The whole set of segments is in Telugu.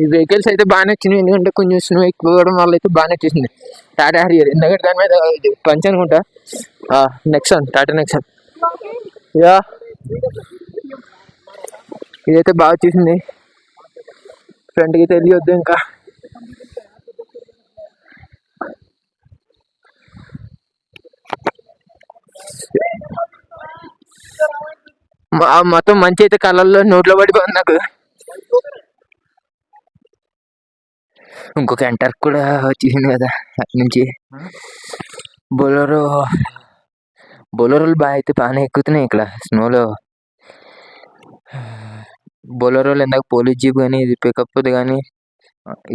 ఈ వెహికల్స్ అయితే బాగానే వచ్చినాయి, ఎందుకంటే కొంచెం స్నో ఎక్కువ అవడం వల్ల అయితే బాగానే వచ్చేసింది. టాటా హ్యారియర్ ఎందుకంటే దాని మీద పంచ్ అనుకుంటా, నెక్సాన్, టాటా నెక్సాన్. యా ఇదైతే బాగా వచ్చేసింది. ఫ్రంట్కి తెలియొద్దు ఇంకా. మొత్తం మంచి అయితే కళ్ళల్లో నోట్లో పడిపోయింది నాకు. ఇంకొక ఎంటర్ కూడా వచ్చేసింది కదా అటు నుంచి. బొలరోలు బాగా అయితే బాగానే ఎక్కుతున్నాయి ఇక్కడ స్నోలో. బొలరోలు ఇందాక పోలీస్ జీప్ కానీ ఇది పికప్ కానీ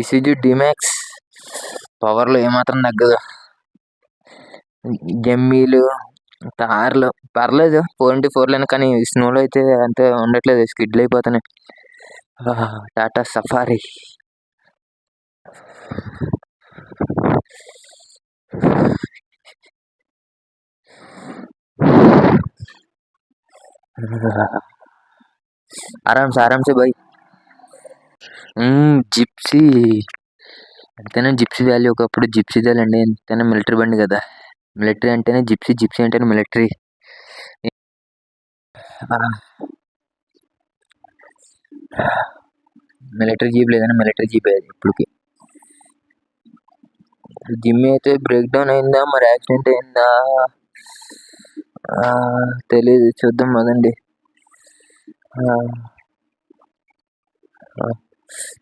ఇసుజు డిమాక్స్ పవర్లో ఏమాత్రం తగ్గదు. జమ్మీలు, తార్లు పర్లేదు 4x4 కానీ స్నోలో అయితే అంతే ఉండట్లేదు, స్కిడ్లు అయిపోతున్నాయి. టాటా సఫారీ ఆరామ్ సే బాయ్. జిప్సీ ఎంతైనా జిప్సీ వాల్యూ ఒకప్పుడు జిప్సీదేలండి. ఎంతైనా మిలిటరీ బండి కదా, మిలిటరీ అంటేనే జిప్సీ, జిప్సీ అంటేనే మిలిటరీ. మిలిటరీ జీప్ లేదని మిలిటరీ జీప్ అయ్యేది ఇప్పటికి. జిమ్మి అయితే బ్రేక్ డౌన్ అయిందా మరి యాక్సిడెంట్ అయిందా తెలీదు, చూద్దాం అదండి.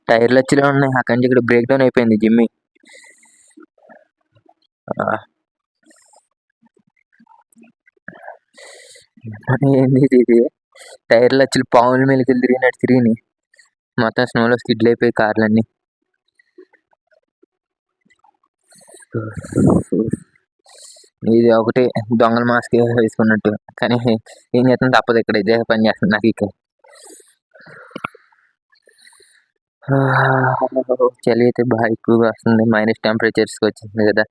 టైర్లు వచ్చిలో ఉన్నాయి, అక్కడి నుంచి ఇక్కడ బ్రేక్ డౌన్ అయిపోయింది జిమ్మి. ఏంది ఇది, టైర్లు వచ్చి పావుల మీదకి తిరిగినట్టు తిరిగినాయి. మొత్తం స్నోలో స్కిడ్లు అయిపోయి కార్లన్నీ. ఇది ఒకటి దొంగల మాస్క్ వేసుకున్నట్టు, కానీ ఏం చేస్తాను తప్పదు, ఇక్కడ ఇదే పని చేస్తుంది నాకు ఇక్కడ. చలి అయితే బాగా ఎక్కువగా వస్తుంది, మైనస్ టెంపరేచర్స్కి వచ్చింది కదా.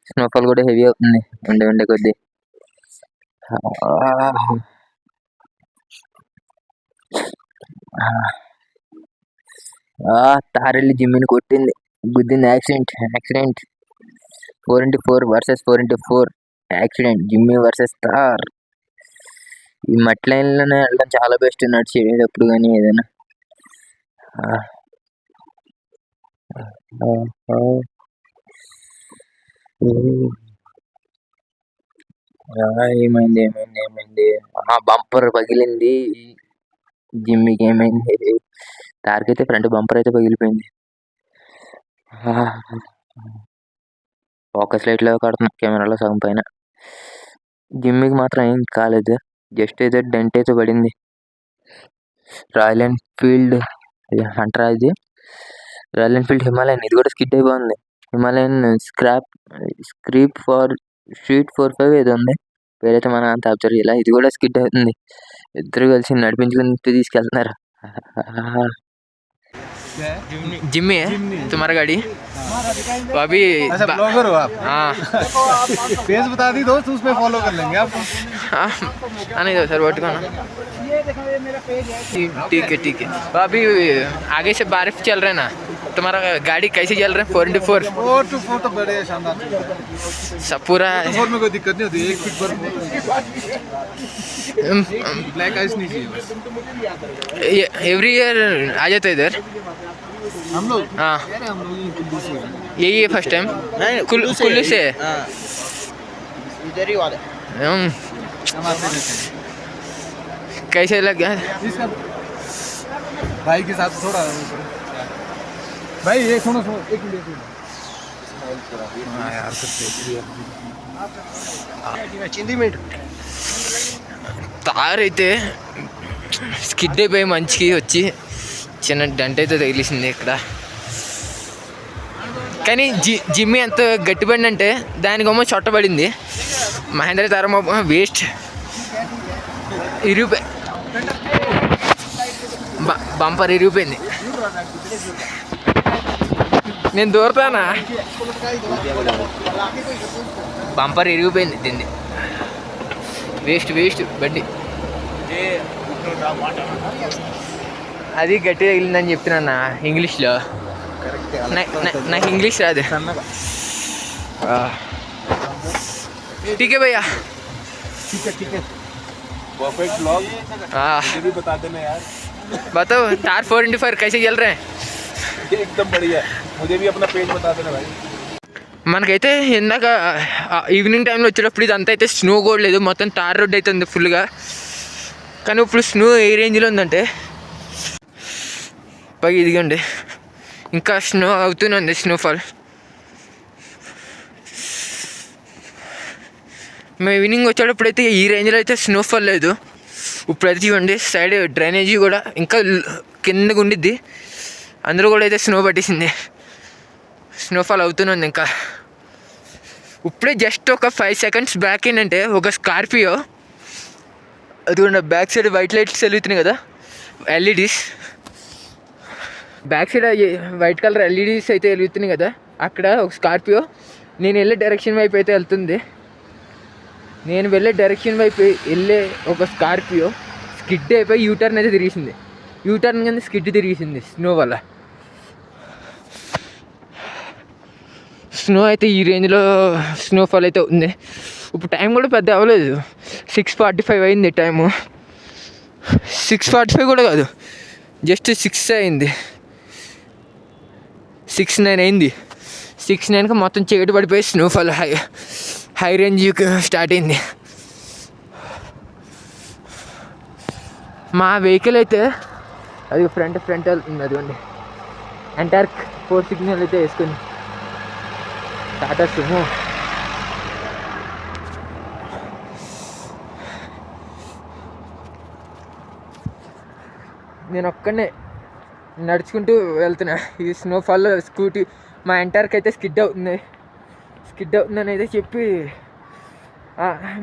స్నోఫాల్ కూడా హెవీ అవుతుంది ఉండే కొద్దీ. తారెళ్ళి జిమ్మిని కొట్టింది, గుద్దింది. Accident 4x4 versus 4x4 accident, Jimny versus Thar. ఈ మట్టి లైన్లోనే వెళ్ళడం చాలా బెస్ట్ నడిచేటప్పుడు కానీ ఏదైనా. ఏమైంది బంపర్ పగిలింది. జిమ్మికి ఏమైంది, తార్కి అయితే ఫ్రంట్ బంపర్ అయితే పగిలిపోయింది. ఫోకస్ లైట్లో కడుతున్నా కెమెరాలో సగం పైన. జిమ్మికి మాత్రం ఏం కాలేదు, జస్ట్ అయితే డెంట్ అయితే పడింది. రాయల్ ఎన్ఫీల్డ్ అంటారా ఇది, రాయల్ ఎన్ఫీల్డ్ హిమాలయన్, ఇది కూడా స్కిడ్ అయిపోయింది. హిమాలయన్ స్క్రీప్ ఫర్ స్ట్రీట్ 45 ఏదో ఉంది పేరైతే, మన అంత అబ్జర్వ్ చేయాలి. ఇది కూడా స్కిడ్ అవుతుంది, ఇద్దరు కలిసి నడిపించుకుని తీసుకెళ్తున్నారు. जिम्मी है तुम्हारा गाड़ी तो अभी ब्लॉगर हो आप? पेज बता दी दोस्त, उसमें फॉलो कर लेंगे आप. नहीं दो सर वोट को ना, ठीक है. तो अभी आगे से बारिश चल रहे ना, तुम्हारा गाड़ी कैसे चल रहा है? 4x4 तो बड़े शानदार सब पूरा में कोई दिक्कत नहीं होती. 1 फीट पर ब्लैक आइस नहीं चाहिए बस. एवरी ईयर आ जाते इधर हम लोग. हाँ हम लोग कुल्लू से, यही है फर्स्ट टाइम. कुल्लू से इधर ही वाले कैसे लग गया भाई के साथ थोड़ा. भाई ये सुनो एक मिनट यार, चिंदी मिनट. తార్ అయితే స్కిడ్ అయిపోయి మంచికి వచ్చి చిన్న డెంట్ అయితే తగిలిసింది ఇక్కడ. కానీ జిమ్మి ఎంత గట్టిపడింది అంటే దానికేమో చొట్టబడింది. మహేంద్ర తార్ వేస్ట్ ఇరిగిపోయి, బంపర్ ఇరిగిపోయింది. నేను దూరతానా, బంపర్ ఇరిగిపోయింది దీన్ని. వేస్ట్ బండి. అది గట్టిగా తగిలిందని చెప్తున్నా ఇంగ్లీష్లో. నాకు ఇంగ్లీష్ రాదు. ठीक है भैया, ठीक है परफेक्ट व्लॉग। मुझे भी बता देना यार। बताओ तार 4x4 कैसे चल रहे हैं? एकदम बढ़िया, मुझे भी अपना पेज बता देना भाई। మనకైతే ఇందాక ఈవినింగ్ టైంలో వచ్చేటప్పుడు ఇదంతా అయితే స్నో కూడా లేదు, మొత్తం తార్ రోడ్ అయితే ఉంది ఫుల్గా. కానీ ఇప్పుడు స్నో ఏ రేంజ్లో ఉందంటే పైకి ఇదిగండి ఇంకా స్నో అవుతూనే ఉంది, స్నోఫాల్. మేము ఈవినింగ్ వచ్చేటప్పుడు అయితే ఈ రేంజ్లో అయితే స్నోఫాల్ లేదు. ఇప్పుడైతే ఇవ్వండి సైడ్ డ్రైనేజీ కూడా ఇంకా కిందకు ఉండిద్ది, అందరూ కూడా అయితే స్నో పట్టేసింది, స్నోఫాల్ అవుతూనే ఉంది ఇంకా. ఇప్పుడే జస్ట్ ఒక 5 seconds బ్యాక్ ఏంటంటే ఒక స్కార్పియో, అది కూడా బ్యాక్ సైడ్ వైట్ లైట్స్ వెలుగుతున్నాయి కదా, LEDs back side white colour LEDs అయితే వెలుగుతున్నాయి కదా, అక్కడ ఒక స్కార్పియో నేను వెళ్ళే డైరెక్షన్ వైపు అయితే వెళ్తుంది. నేను వెళ్ళే డైరెక్షన్ వైపు వెళ్ళే ఒక స్కార్పియో స్కిడ్ అయిపోయి యూటర్న్ అయితే తిరిగేసింది. యూటర్న్ కింద స్కిడ్ తిరిగేసింది స్నో వల్ల. స్నో అయితే ఈ రేంజ్లో స్నోఫాల్ అయితే ఉంది. ఇప్పుడు టైం కూడా పెద్ద అవ్వలేదు, 6:45 అయింది టైము. 6:45 కూడా కాదు, జస్ట్ 6 అయింది, 6:09 అయింది. 6:09కి మొత్తం చీకటి పడిపోయి స్నోఫాల్ హై రేంజ్ స్టార్ట్ అయింది. మా వెహికల్ అయితే అది ఫ్రంట్ వెళ్తుంది, అదిగోండి ఎంటైర్ 4 సిగ్నల్ అయితే వేసుకుంది, టాటా సుమో. నేను ఒక్కనే నడుచుకుంటూ వెళ్తున్నా ఈ స్నోఫాల్లో. స్కూటీ మా ఎంటైర్కి అయితే స్కిడ్ అవుతుందని అయితే చెప్పి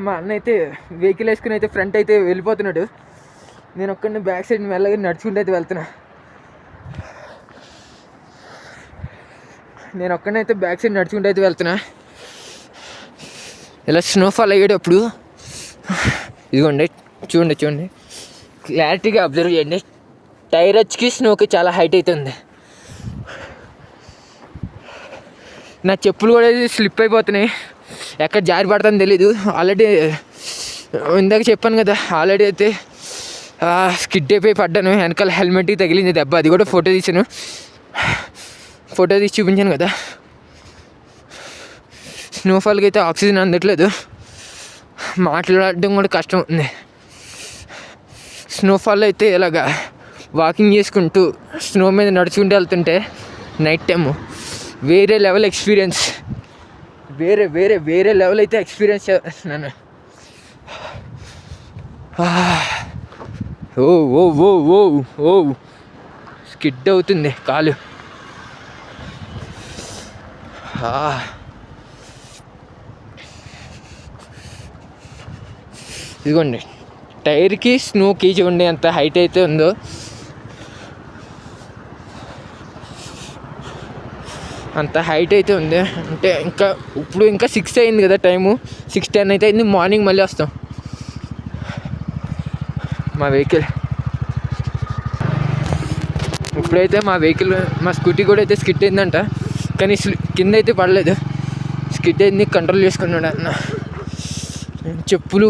మా అన్న అయితే వెహికల్ వేసుకుని అయితే ఫ్రంట్ అయితే వెళ్ళిపోతున్నాడు. నేను ఒక్కడిని బ్యాక్ సైడ్ మెల్లగా నడుచుకుంటూ అయితే వెళ్తున్నా. నేను ఒక్కడైతే బ్యాక్ సైడ్ నడుచుకుంటూ అయితే వెళ్తున్నా. ఇలా స్నోఫాల్ అయ్యేటప్పుడు ఇదిగోండి చూడండి క్లారిటీగా అబ్జర్వ్ చేయండి. టైర్ వచ్చి స్నోకి చాలా హైట్ అయితే ఉంది. నా చెప్పులు కూడా స్లిప్ అయిపోతున్నాయి, ఎక్కడ జారి పడుతుందో తెలీదు. ఆల్రెడీ ఇందాక చెప్పాను కదా, ఆల్రెడీ అయితే స్కిడ్ అయిపోయి పడ్డాను, వెనకాల హెల్మెట్కి తగిలింది దెబ్బ. అది కూడా ఫోటో తీసి చూపించాను కదా. స్నోఫాల్కి అయితే ఆక్సిజన్ అందట్లేదు, మాట్లాడడం కూడా కష్టం ఉంది. స్నోఫాల్ అయితే ఇలాగా వాకింగ్ చేసుకుంటూ స్నో మీద నడుచుకుంటూ వెళ్తుంటే నైట్ టైము వేరే లెవెల్ ఎక్స్పీరియన్స్, వేరే లెవెల్ అయితే ఎక్స్పీరియన్స్ చేస్తున్నాను. ఓ ఓ ఓ ఓ ఓ స్కిడ్ అవుతుంది కాలు. ఇదిగోండి టైర్కి స్నోకి చూడండి ఎంత హైట్ అయితే ఉందో. అంత హైట్ అయితే ఉంది అంటే ఇప్పుడు ఇంకా 6 అయింది కదా టైము, 6:10 అయితే అయింది. మార్నింగ్ మళ్ళీ వస్తాం. మా వెహికల్ ఇప్పుడైతే మా స్కూటీ కూడా అయితే స్కిడ్ అయిందంట, కానీ కింద అయితే పడలేదు, స్కిడ్ అయింది. కంట్రోల్ చేసుకున్నాడు అన్న. చెప్పులు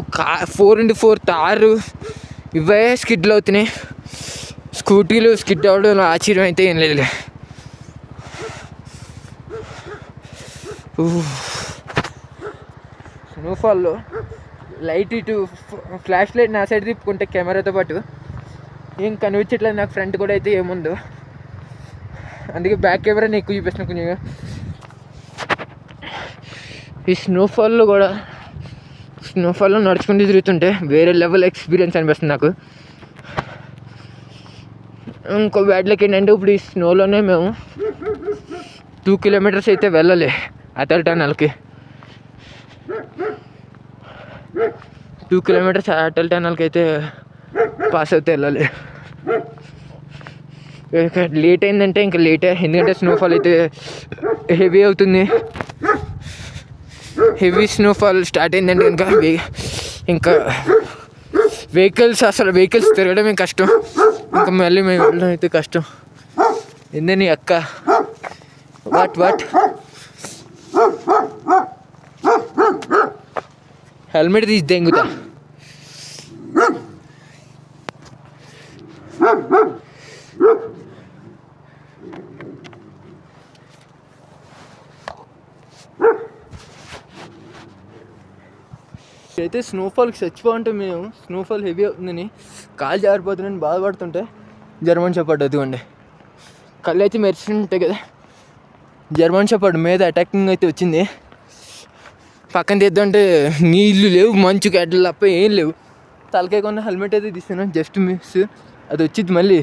4x4 తారు ఇవే స్కిడ్లు అవుతున్నాయి. స్కూటీలు స్కిడ్ అవ్వడం ఆశ్చర్యం అయితే ఏం లేదు. స్నోఫాల్లో లైట్ ఇటు ఫ్లాష్ లైట్ నా సైడ్ తిప్పుకుంటే కెమెరాతో పాటు ఏం కనిపించట్లేదు నాకు ఫ్రంట్ కూడా అయితే ఏముందో, అందుకే బ్యాక్ కెమెరాని ఎక్కువ చూపిస్తున్నా కొంచెం. ఈ స్నోఫాల్లో నడుచుకుంటూ తిరుగుతుంటే వేరే లెవెల్ ఎక్స్పీరియన్స్ అనిపిస్తుంది నాకు. ఇంకో బ్యాడ్ లక్ ఏంటంటే ఇప్పుడు ఈ స్నోలోనే మేము 2 kilometers అయితే వెళ్ళాలి అటల్ టనల్కి. 2 kilometers అటల్ టనల్కి అయితే పాస్ అవుతే వెళ్ళాలి. లేట్ అయిందంటే ఇంకా లేటే, ఎందుకంటే స్నోఫాల్ అయితే హెవీ అవుతుంది. హెవీ స్నోఫాల్ స్టార్ట్ అయిందంటే ఇంకా వెహికల్స్ తిరగడమే కష్టం. ఇంకా మళ్ళీ మేము వెళ్ళడం అయితే కష్టం. ఏందని అక్క వాట్ హెల్మెట్ తీసి దెంగుతా. అయితే స్నోఫాల్కి చచ్చిపోతుంటే మేము స్నోఫాల్ హెవీ అవుతుందని కాలు జారిపోతుందని బాధపడుతుంటే జర్మన్ షెపర్డ్ అదిగోండి కళ్ళు అయితే మెరిసినట్టాయి కదా. జర్మన్ షెపర్డ్ మీద అటాకింగ్ అయితే వచ్చింది. పక్కన తీద్దామంటే నీళ్ళు లేవు, మంచు గడ్డలు తప్ప ఏం లేవు. తలకాయ కొన్న హెల్మెట్ అయితే తీస్తున్నాను, జస్ట్ మిస్. అది వచ్చింది మళ్ళీ.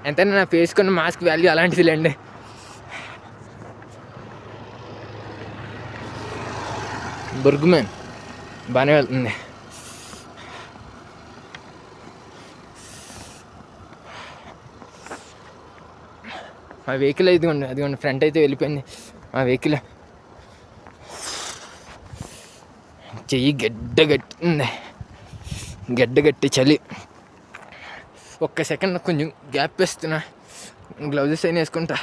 ఎంతైనా నా ఫేస్ కొన్న మాస్క్ వాల్యూ అలాంటిది లేండి. బుర్గ్మ్యాన్ బాగానే వెళ్తుంది. మా వెహికల్ అయితే అదిగోండి ఫ్రంట్ అయితే వెళ్ళిపోయింది మా వెహికల్. చెయ్యి గడ్డగట్టి చలి. ఒక్క సెకండ్ కొంచెం గ్యాప్ వేస్తున్నా, గ్లౌజెస్ అయినా వేసుకుంటా.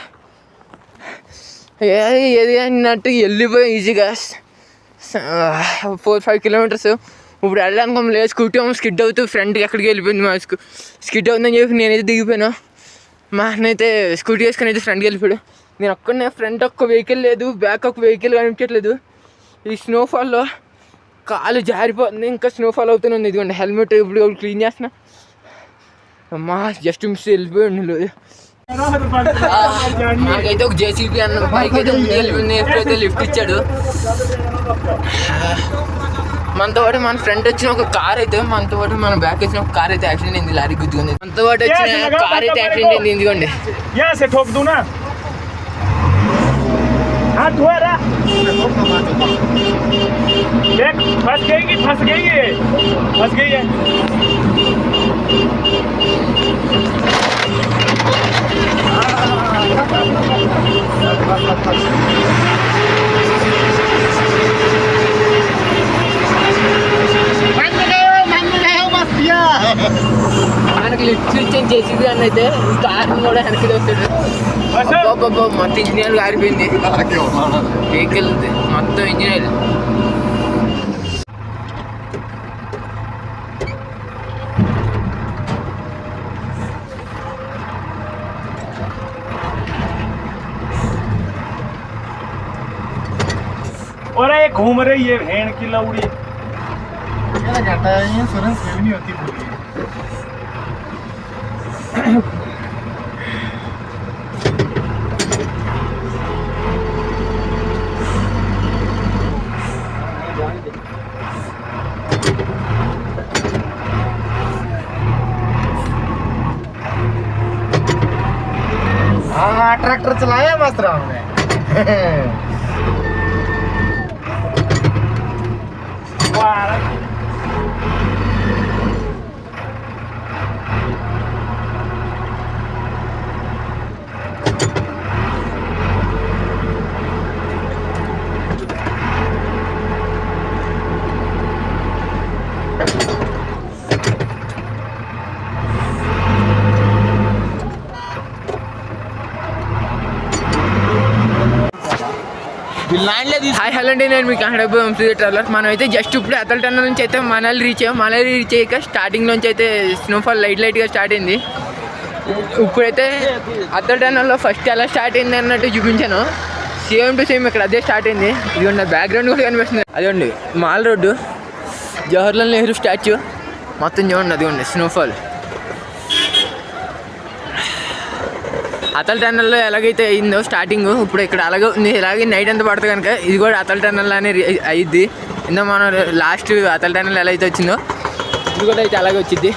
ఏది అన్నట్టు వెళ్ళిపోయి ఈజీగా 4-5 కిలోమీటర్స్. ఇప్పుడు వెళ్ళడానికి లేదు, స్కూటీ స్కిడ్ అవుతూ ఫ్రంట్కి ఎక్కడికి వెళ్ళిపోయింది. మా స్కిడ్ అవుతుందని చెప్పి నేనైతే దిగిపోయాను. మా అన్నైతే స్కూటీ వేసుకొని అయితే ఫ్రంట్కి వెళ్ళిపోయాడు. నేను ఒక్కనే, ఫ్రంట్ ఒక్క వెహికల్ లేదు, బ్యాక్ ఒక్క వెహికల్ కనిపించట్లేదు. ఈ స్నోఫాల్లో కాలు జారిపోతుంది, ఇంకా స్నోఫాల్ అవుతూనే ఉంది. ఇదిగోండి హెల్మెట్ ఇప్పుడు క్లీన్ చేస్తున్నా. అమ్మా జస్ట్ మిస్ వెళ్ళిపోయాడు. మాకైతే ఒక జేసీబీ అన్న బైక్ అయితే వెళ్ళిపోయింది. ఎప్పుడైతే లిఫ్ట్ ఇచ్చాడు. మనతో పాటు మన ఫ్రంట్ వచ్చిన ఒక కార్ అయితే, మనతో పాటు మన బ్యాక్ వచ్చిన ఒక కార్ అయితే యాక్సిడెంట్ అయింది. లారీ గుద్దుకుంది. మనతో పాటు వచ్చిన కార్ అయితే యాక్సిడెంట్ అయింది. ఇదిగోండి మనకి లిఫ్ట్ ఇచ్చిన జేసీబీ అన్న అయితే కార్ కూడా వెనక్కి వస్తాడు. మొత్తం ఇంజనీర్ ఆరిపోయింది వెహికల్, మొత్తం ఇంజనీర్. और ये घूम रही है भेड़ की लौड़ी। क्या कहता है ये इंश्योरेंस भी नहीं होती पूरी। हाँ ट्रैक्टर चलाया मास्टर हमने। హాయ్ హలో అండి, నేను మీకు హైదరాబాద్ వంశీ ట్రావెలర్. మనం అయితే జస్ట్ ఇప్పుడు అతల్ టన్నల్ నుంచి అయితే మనాలి రీచ్ అయ్యాం. మనాలి రీచ్ అయ్యాక స్టార్టింగ్ నుంచి అయితే స్నోఫాల్ లైట్గా స్టార్ట్ అయింది. ఇప్పుడైతే అతల్ టన్నల్లో ఫస్ట్ ఎలా స్టార్ట్ అయింది అన్నట్టు చూపించాను. సేమ్ టు సేమ్ ఇక్కడ అదే స్టార్ట్ అయింది. ఇదిగోండి బ్యాక్గ్రౌండ్ కూడా కనిపిస్తుంది. అదిగోండి mall road, Jawaharlal Nehru statue మొత్తం చూడండి. అదిగోండి స్నోఫాల్. అతల్ టన్నల్లో ఎలాగైతే అయిందో స్టార్టింగ్, ఇప్పుడు ఇక్కడ అలాగే ఉంది. ఇలాగే నైట్ అంతా పడుతుంది కనుక ఇది కూడా అతల్ టన్నల్ అనే అయ్యిద్ది. ఇందా మనం లాస్ట్ అతల్ టన్నల్ ఎలా అయితే వచ్చిందో ఇది కూడా అయితే అలాగే వచ్చింది.